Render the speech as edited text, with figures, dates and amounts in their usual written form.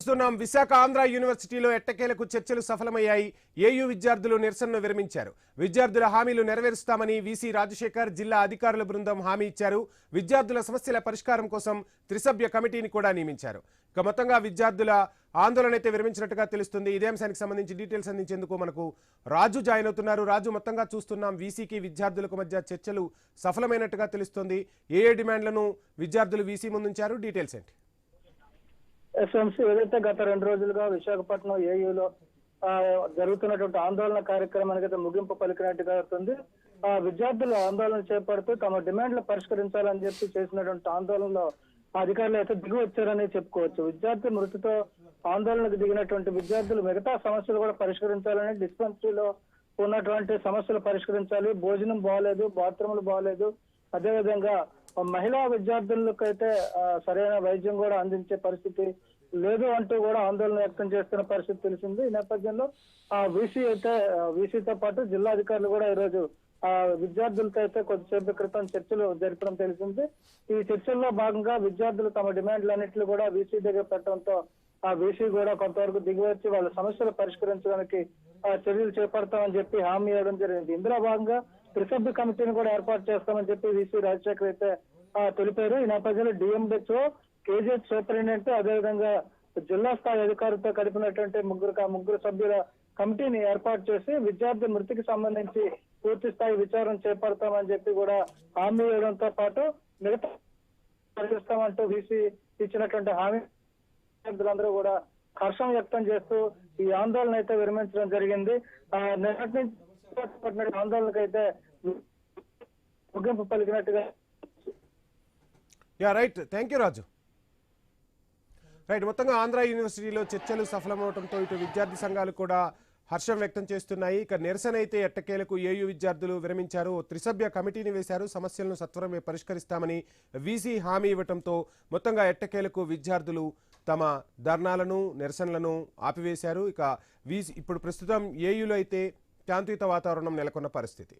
చూస్తున్నాం విశాఖ ఆంధ్ర యూనివర్సిటీలో ఎట్టకేలకు చర్చలు సఫలమయ్యాయి. ఏయూ విద్యార్థులు నిరసనను విరమించారు. విద్యార్థుల హామీలు నెరవేరుస్తామని వీసీ రాజశేఖర్ జిల్లా అధికారుల బృందం హామీ ఇచ్చారు. విద్యార్థుల సమస్యల పరిష్కారం కోసం త్రిసభ్య కమిటీని కూడా నియమించారు. ఇక మొత్తంగా విద్యార్థుల ఆందోళన అయితే విరమించినట్టుగా తెలుస్తుంది. ఇదే అంశానికి సంబంధించి డీటెయిల్స్ అందించేందుకు మనకు రాజు జాయిన్ అవుతున్నారు. రాజు, మొత్తంగా చూస్తున్నాం వీసీకి విద్యార్థులకు మధ్య చర్చలు సఫలమైనట్టుగా తెలుస్తుంది. ఏ డిమాండ్లను విద్యార్థులు వీసీ ముందుంచారు, డీటెయిల్స్ ఏంటి? ఎస్ఎంసీ ఏదైతే గత 2 రోజులుగా విశాఖపట్నం ఏయూలో జరుగుతున్నటువంటి ఆందోళన కార్యక్రమానికి అయితే ముగింపు పలికినట్టుగా అవుతుంది. విద్యార్థులు ఆందోళన చేపడుతూ తమ డిమాండ్లు పరిష్కరించాలని చెప్పి చేసినటువంటి ఆందోళనలో అధికారులు అయితే దిగి వచ్చారని చెప్పుకోవచ్చు. విద్యార్థి మృతితో ఆందోళనకు దిగినటువంటి విద్యార్థులు మిగతా సమస్యలు కూడా పరిష్కరించాలని, డిస్పెన్సరీలో ఉన్నటువంటి సమస్యలు పరిష్కరించాలి, భోజనం బాగలేదు, బాత్రూములు బాగలేదు, అదేవిధంగా మహిళా విద్యార్థులకైతే సరైన వైద్యం కూడా అందించే పరిస్థితి లేదు అంటూ కూడా ఆందోళన వ్యక్తం చేస్తున్న పరిస్థితి తెలిసింది. ఈ నేపథ్యంలో వీసీతో పాటు జిల్లా అధికారులు కూడా ఈరోజు విద్యార్థులతో అయితే కొద్దిసేపు క్రితం చర్చలు జరపడం తెలిసింది. ఈ చర్చల్లో భాగంగా విద్యార్థులు తమ డిమాండ్లన్నింటినీ కూడా వీసీ దగ్గర పెట్టడంతో ఆ వీసీ కూడా కొంతవరకు దిగివచ్చి వాళ్ళ సమస్యలు పరిష్కరించడానికి చర్యలు చేపడతామని చెప్పి హామీ ఇవ్వడం జరిగింది. ఇందులో భాగంగా త్రిసభ్య కమిటీని కూడా ఏర్పాటు చేస్తామని చెప్పి వీసీ రాజశేఖర్ అయితే తెలిపారు. ఈ నేపథ్యంలో డిఎంహెచ్ఓ, కేజీహెచ్ సూపరింటెండెంట్, అదేవిధంగా జిల్లా స్థాయి అధికారులతో కలిపినటువంటి ముగ్గురు సభ్యుల కమిటీని ఏర్పాటు చేసి విద్యార్థి మృతికి సంబంధించి పూర్తి స్థాయి విచారణ చేపడతామని చెప్పి కూడా హామీ ఇవ్వడంతో పాటు మిగతా పరిష్కరిస్తామంటూ వీసీ ఇచ్చినటువంటి హామీ విద్యార్థులందరూ కూడా హర్షం వ్యక్తం చేస్తూ ఈ ఆందోళన అయితే విరమించడం జరిగింది. నిన్నటి నుంచి ఆందోళనకైతే ముగింపు పలికినట్టుగా. Right, thank you Raju. Right, మొత్తంగా ఆంధ్ర యూనివర్సిటీలో చర్చలు సఫలమవడంతో ఇటు విద్యార్థి సంఘాలు కూడా హర్షం వ్యక్తం చేస్తున్నాయి. ఇక నిరసన అయితే ఎట్టకేలకు ఏయూ విద్యార్థులు విరమించారు. త్రిసభ్య కమిటీని వేశారు. సమస్యలను సత్వరమే పరిష్కరిస్తామని వీసీ హామీ ఇవ్వడంతో మొత్తంగా ఎట్టకేలకు విద్యార్థులు తమ ధర్నాలను, నిరసనలను ఆపివేశారు. ఇక ఇప్పుడు ప్రస్తుతం ఏయూలో అయితే శాంతియుత వాతావరణం నెలకొన్న పరిస్థితి.